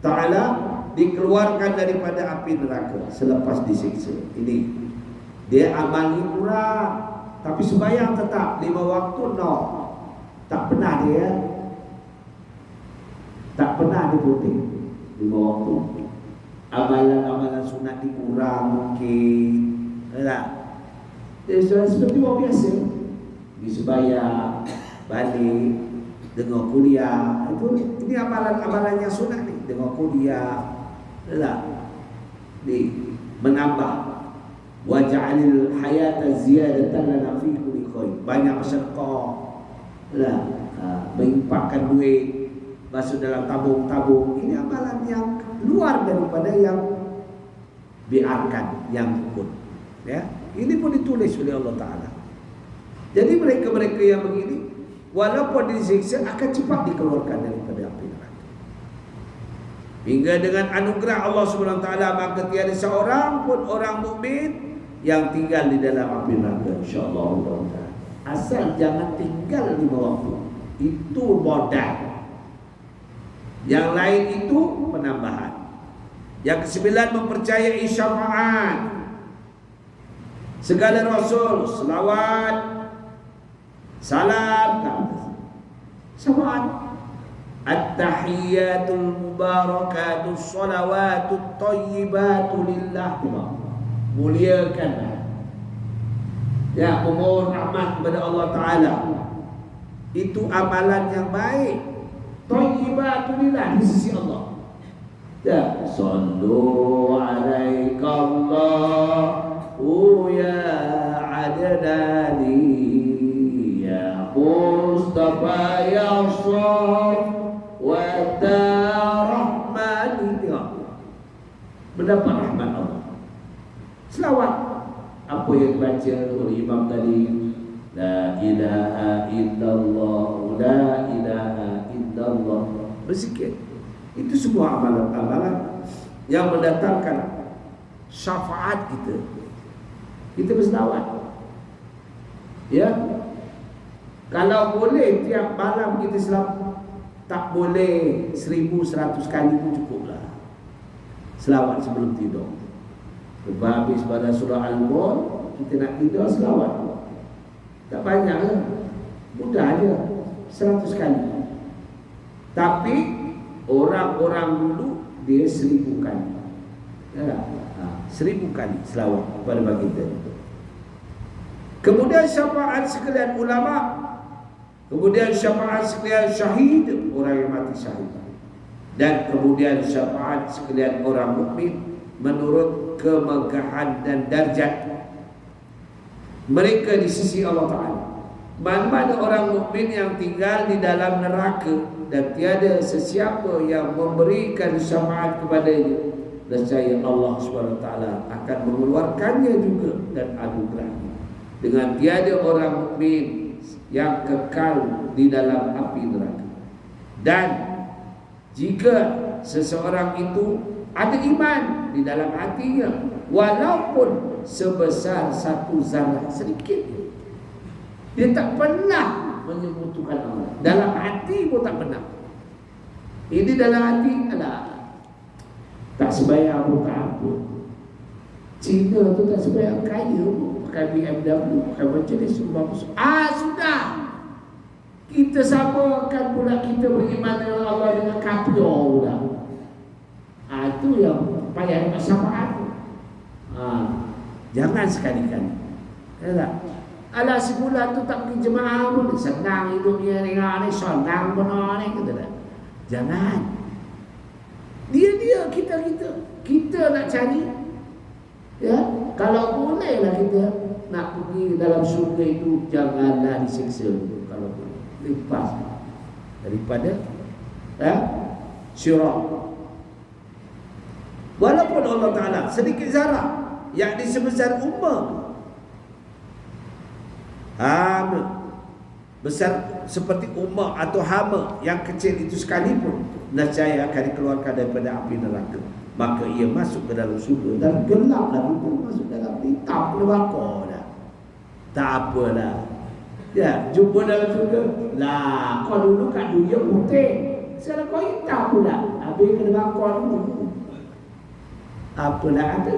Ta'ala dikeluarkan daripada api neraka selepas disiksa. Ini dia amalnya kurang, tapi sembahyang tetap 5 waktu, no. Tak pernah dia putih 5 waktu. Amalan-amalan sunat dikurang mungkin, tak? Seperti orang biasa, pergi sembahyang, balik, dengar kuliah. Ini amalan-amalan yang sunat ni. Dengar kuliah, tak? Menambah waj'alil hayata ziyadatan lana fi kulli khair. Banyak sedekah lah, menginfakkan duit masuk dalam tabung-tabung. Ini amalan yang luar daripada yang biarkan, yang ikut, ya. Ini pun ditulis oleh Allah Ta'ala. Jadi mereka-mereka yang begini, walaupun disiksa, akan cepat dikeluarkan daripada api neraka. Hingga dengan anugerah Allah Subhanahu Wa Ta'ala, maka tiada seorang pun orang mukmin yang tinggal di dalam api neraka, insya-Allah. Asal jangan tinggal di bawah itu modal. Yang lain itu penambahan. Yang ke-9, mempercayai syafaat segala rasul, selawat, salam, syafaat. At-tahiyyatul mubarakatus salawatut thayyibatu lillah. Muliakan, ya, memohon rahmat kepada Allah Ta'ala. Itu amalan yang baik, thayyibatu lillah, di sisi Allah. Ya, sallu alaika Allahu ya adnani ya Mustafa ya Saf wa rahmani. Mendapat rahmat Allah. Selawat apa yang dibaca oleh imam tadi, la ilaha illallah, la ilaha illallah, berzikir. Itu sebuah amalan-amalan yang mendatangkan syafaat kita. Kita berselawat, ya. Kalau boleh tiap malam kita selawat, tak boleh 1100 kali pun cukuplah. Selawat sebelum tidur. Habis pada surah Al-Mulk, kita nak tidur selawat. Tak banyak lah, mudah aja, 100 kali. Tapi orang-orang dulu dia 1000 kali, ya, 1000 kali selawat pada baginda. Kemudian syafaat sekalian ulama, kemudian syafaat sekalian syahid, orang yang mati syahid, dan kemudian syafaat sekalian orang mukmin menurut kemegahan dan darjat mereka di sisi Allah Ta'ala. Mana-mana orang mukmin yang tinggal di dalam neraka dan tiada sesiapa yang memberikan syafaat kepadanya, nescaya Allah SWT akan mengeluarkannya juga dan anugerahnya. Dengan tiada orang mukmin yang kekal di dalam api neraka. Dan jika seseorang itu ada iman di dalam hatinya, walaupun sebesar satu zarah sedikit, dia tak pernah menyebutkan Allah. Dalam hati pun tak pernah. Ini dalam hati adalah tak sembahyang pun tak apa. Cina tu tak sembahyang kaya pun, pakai BMW, pakai Mercedes, sudah. Kita samakan pula kita beriman dengan Allah dengan kafir pula. Itu yang payah nak syafaat. Jangan sekali-kali. Ya, alah sebulan tu tak pergi jemaah pun senang hidupnya ni, senang benar ni, kata tak. Jangan. Dia kita nak cari, ya, kalau bolehlah kita nak pergi dalam syurga itu, janganlah disiksa dulu. Kalau boleh, lepas daripada syurga. Walaupun Allah Ta'ala sedikit zarah, yakni sebesar umpah hama, besar seperti umpah atau hama yang kecil itu sekalipun, nescaya akan dikeluarkan daripada api neraka. Maka ia masuk ke dalam surga dan gelap lah, itu masuk dalam hitam neraka dah. Tak apalah, ya, jumpa dalam surga lah. Kau dulu kat dunia putih, sekarang kau hitam pula, habis ke neraka dulu. Apalah ada.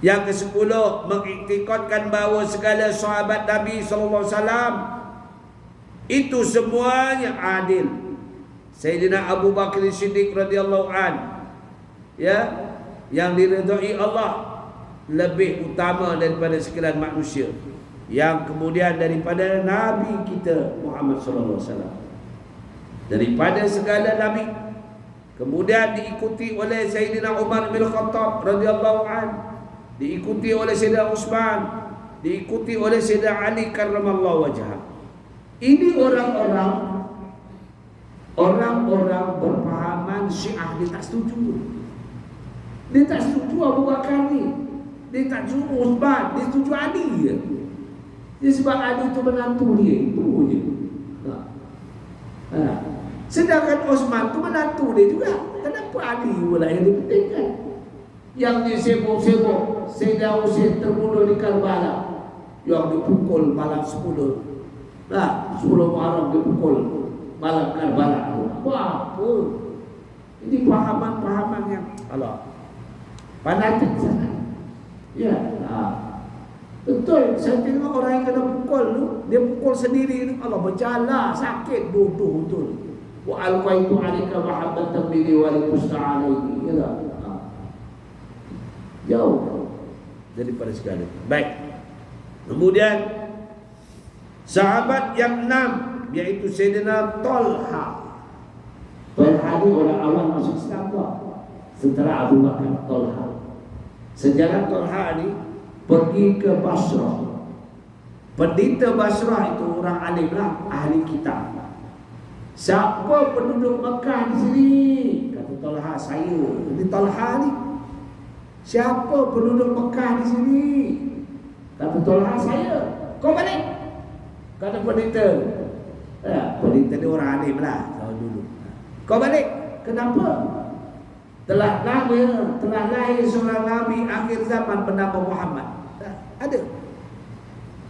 Yang ke-10, mengiktikadkan bahawa segala sahabat Nabi SAW itu semuanya adil. Sayyidina Abu Bakar Siddiq radhiyallahu an, ya, yang diridhai Allah, lebih utama daripada sekalian manusia, yang kemudian daripada Nabi kita Muhammad sallallahu alaihi wasallam, daripada segala nabi, Kemudian diikuti oleh Sayyidina Umar bin Khattab radhiyallahu anhu, diikuti oleh Sayyidina Utsman, diikuti oleh Sayyidina Ali karramallahu wajhah. Ini orang-orang berpahaman Syiah. Dia tak setuju. Dia tak setuju Abu Bakar ni. Dia tak setuju Utsman. Dia setuju Ali je. Dia sebab Ali tu menantu dia. Itu je. Sedangkan Utsman tu menantu dia juga. Kenapa Ali pula yang dipentingkan? Yang dia sibuk-sibuk Sayyidina Husain terbunuh di Karbala, yang dipukul malam 10 Muharram, dipukul malam Karbala. Apa? Ini pahaman-pahaman yang Allah fanatik sangat. Ya, betul. Saya tengok orang yang kena pukul tu, dia pukul sendiri, Allah berjala, sakit, bodoh betul. Wa alqaitu alika mahabbatan minni wa litus'alaini. Ya tak? Jauh daripada segala. Baik. Kemudian sahabat yang 6, yaitu Sayyidina Talha. Talha ni orang awal masuk Islam tu. Setelah Abu Bakar, Talha. Sejarah Talha ni pergi ke Basrah. Pendeta Basrah itu orang alim lah, ahli kitab. Siapa penduduk Mekah di sini? Kata Talha, saya. Ini Talha ni. Siapa penduduk Mekah di sini? Kata Talha, saya. Kau balik. Kata pendeta. Pendeta ni orang alim lah tahun dulu. Kau balik. Kenapa? Telah lahir seorang Nabi akhir zaman bernama Muhammad. Ada.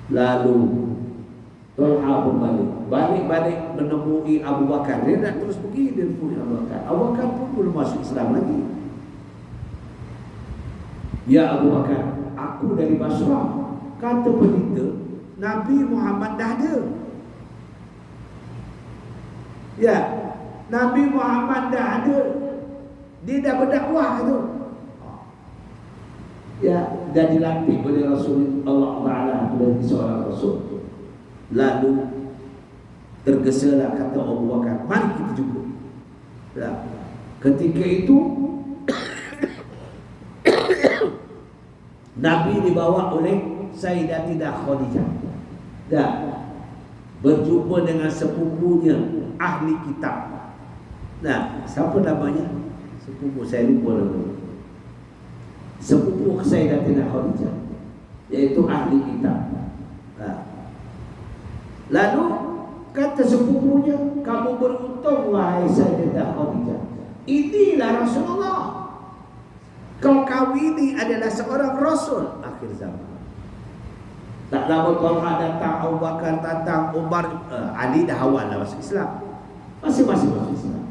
Lalu Talha pun balik menemui Abu Bakar. Dia nak terus pergi, dia menemui Abu Bakar. Abu Bakar pun belum masuk Islam lagi. Ya Abu Bakar, aku dari Basrah. Kata pendeta, Nabi Muhammad dah ada. Ya, Nabi Muhammad dah ada. Dia dah berdakwah tu. Ya, dah dilantik oleh Rasul Allah Ta'ala menjadi seorang Rasul. Lalu tergesalah kata Abu Bakar, mari kita jumpa. Ya. Ketika itu Nabi dibawa oleh Sayyidatina Khadijah. Dan berjumpa dengan sepupunya ahli kitab. Nah, siapa namanya? Sepupu saya lupa nama. Sepupu Sayyidatina Khadijah, yaitu ahli kitab. Lalu kata sepupunya, kamu beruntung wahai Sayyidatina Khadijah. Inilah Rasulullah. Kau kawini adalah seorang Rasul akhir zaman. Tak lama Talha datang, Abu Bakar datang, Umar, Ali dah awal lah masuk Islam. Masing-masing masuk Islam.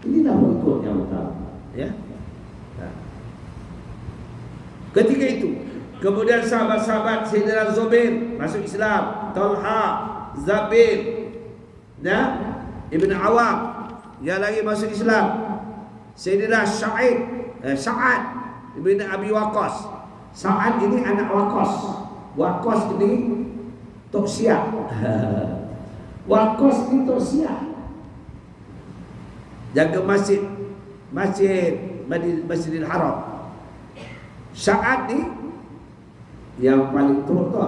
Inilah pengikut yang utama. Ya. Ketika itu, kemudian sahabat-sahabat Sayyidina Zubair masuk Islam, Talha, Zabir, Ibn Awam, yang lagi masuk Islam, Sayyidina Sa'ad Ibn Abi Waqqas. Sa'ad ini anak Waqqas. Waqqas ini Tok Siap. Waqqas ini Tok Siap, jaga Masjidil Haram. Sa'ad ni yang paling teruk tu.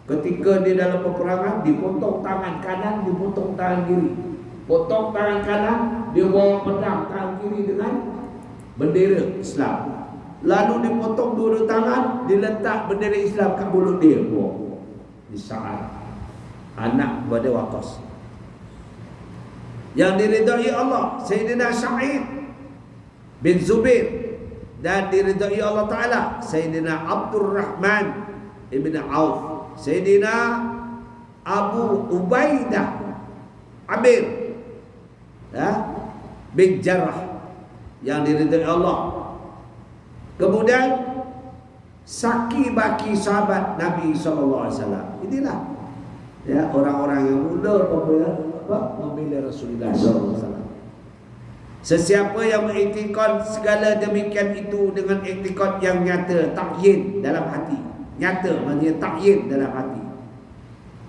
Ketika dia dalam peperangan, dipotong tangan kanan, dipotong tangan kiri. Potong tangan kanan, dia bawa pedang tangan kiri dengan bendera Islam. Lalu dipotong dua tangan, diletak bendera Islam kat mulut dia. Di Sa'ad, anak kepada Waqqas. Yang diridai Allah, Sayyidina Sa'id bin Zubair. Dan diridai Allah Ta'ala, Sayyidina Abdurrahman ibn Auf, Sayyidina Abu Ubaidah Amir bin Jarrah, yang diridai Allah. Kemudian saki-baki sahabat Nabi SAW. Inilah ya, orang-orang yang muda membela Rasulullah SAW. Sesiapa yang mengiktikad segala demikian itu dengan iktikad yang nyata, takyin dalam hati, nyata maksudnya takyin dalam hati,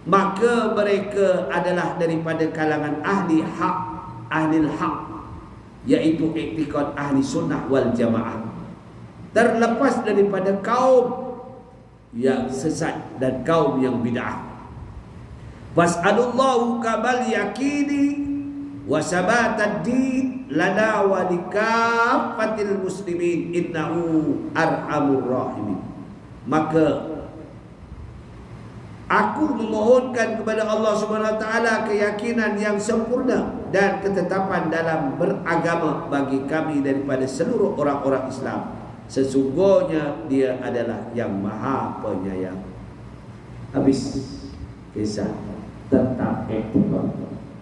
maka mereka adalah daripada kalangan ahli haq, yaitu i'tiqad ahli sunnah wal jamaah, terlepas daripada kaum yang sesat dan kaum yang bid'ah. Fas'alullahu kamal yakini wa sabatad din lana wa likafatil muslimin innahu arhamur rahimin. Maka aku memohonkan kepada Allah Subhanahu wa taala keyakinan yang sempurna dan ketetapan dalam beragama bagi kami daripada seluruh orang-orang Islam. Sesungguhnya dia adalah yang maha penyayang. Habis kisah tentang etikot.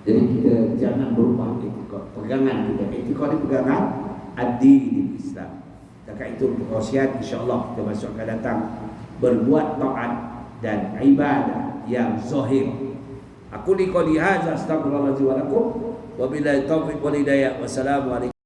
Jadi kita jangan berubah etikot. Pegangan kita, etikot ni pegangan adi di Islam. Dekat itu wasiat, insya-Allah kita masuk akan datang berbuat taat dan ibadah yang zahir. Aku li qouli hadza astaghfirullahaladzim wa lakum wa billahi taufiq wal hidayah. Wassalamualaikum.